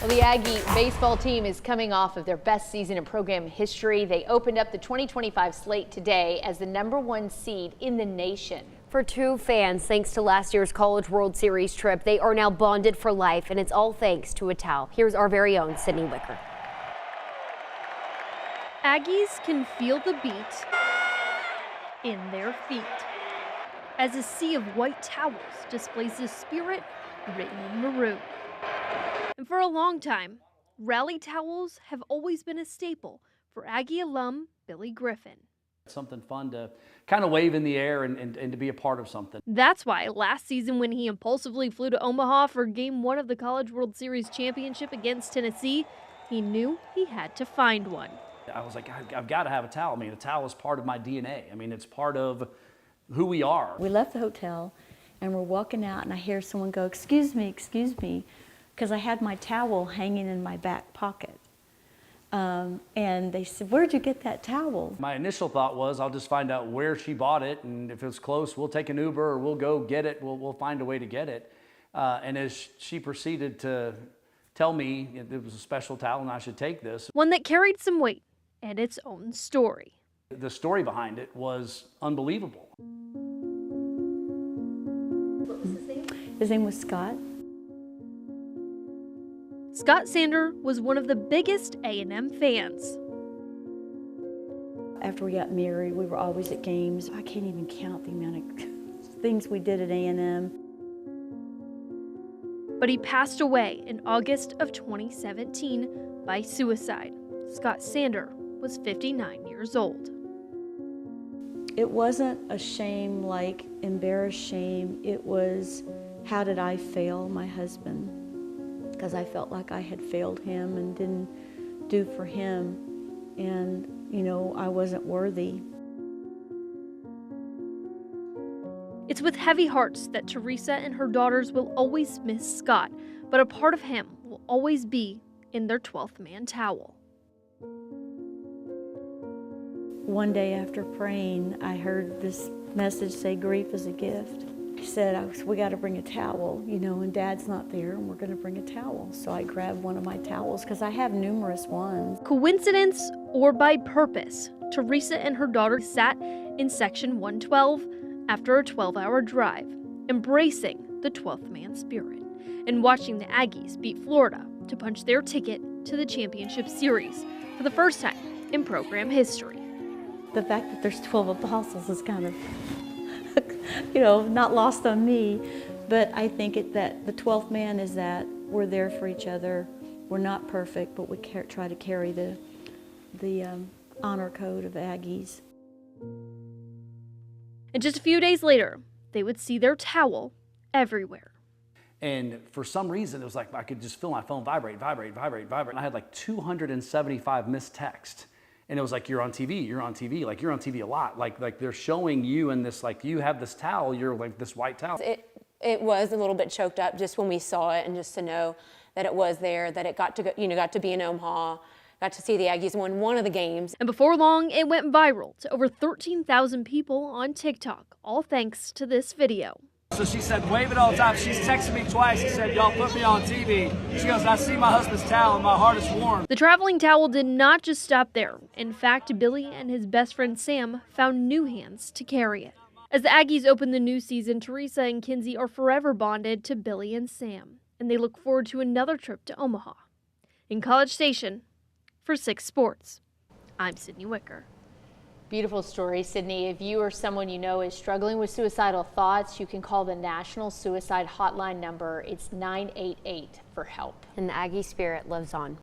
Well, the Aggie baseball team is coming off of their best season in program history. They opened up the 2025 slate today as the #1 seed in the nation. For two fans, thanks to last year's College World Series trip, they are now bonded for life, and it's all thanks to a towel. Here's our very own Sydney Wicker. Aggies can feel the beat in their feet as a sea of white towels displays the spirit written in maroon. And for a long time, rally towels have always been a staple for Aggie alum Billy Griffin. Something fun to kind of wave in the air and to be a part of something. That's why last season when he impulsively flew to Omaha for Game 1 of the College World Series championship against Tennessee, he knew he had to find one. I was like, I've got to have a towel. I mean, a towel is part of my DNA. I mean, it's part of who we are. We left the hotel and we're walking out and I hear someone go, excuse me, because I had my towel hanging in my back pocket. And they said, where'd you get that towel? My initial thought was I'll just find out where she bought it, and if it's close, we'll take an Uber or we'll go get it. We'll find a way to get it. And as she proceeded to tell me it was a special towel and I should take this. One that carried some weight and its own story. The story behind it was unbelievable. What was his name? His name was Scott. Scott Sander was one of the biggest A&M fans. After we got married, we were always at games. I can't even count the amount of things we did at A&M. But he passed away in August of 2017 by suicide. Scott Sander was 59 years old. It wasn't a shame like embarrassed shame. It was, how did I fail my husband? Because I felt like I had failed him and didn't do for him, and you know, I wasn't worthy. It's with heavy hearts that Theresa and her daughters will always miss Scott, but a part of him will always be in their 12th man towel. One day after praying, I heard this message say, grief is a gift. He said, we got to bring a towel, you know, and Dad's not there, and we're going to bring a towel. So I grabbed one of my towels, because I have numerous ones. Coincidence or by purpose, Theresa and her daughter sat in section 112 after a 12-hour drive, embracing the 12th man spirit and watching the Aggies beat Florida to punch their ticket to the championship series for the first time in program history. The fact that there's 12 apostles is kind of, you know, not lost on me, but I think that the 12th man is that we're there for each other. We're not perfect, but we try to carry the honor code of Aggies. And just a few days later, they would see their towel everywhere. And for some reason, it was like I could just feel my phone vibrate. And I had like 275 missed texts. And it was like, you're on TV, like you're on TV a lot. Like they're showing you in this, like you have this towel, you're like this white towel. It was a little bit choked up just when we saw it, and just to know that it was there, that it got to go, got to be in Omaha, got to see the Aggies win one of the games. And before long, it went viral to over 13,000 people on TikTok, all thanks to this video. So she said, wave it all the time. She's texted me twice. She said, y'all put me on TV. She goes, I see my husband's towel and my heart is warm. The traveling towel did not just stop there. In fact, Billy and his best friend Sam found new hands to carry it. As the Aggies open the new season, Theresa and Kinsey are forever bonded to Billy and Sam, and they look forward to another trip to Omaha. In College Station, for 6 Sports, I'm Sydney Wicker. Beautiful story, Sydney. If you or someone you know is struggling with suicidal thoughts, you can call the National Suicide Hotline number. It's 988 for help. And the Aggie spirit lives on.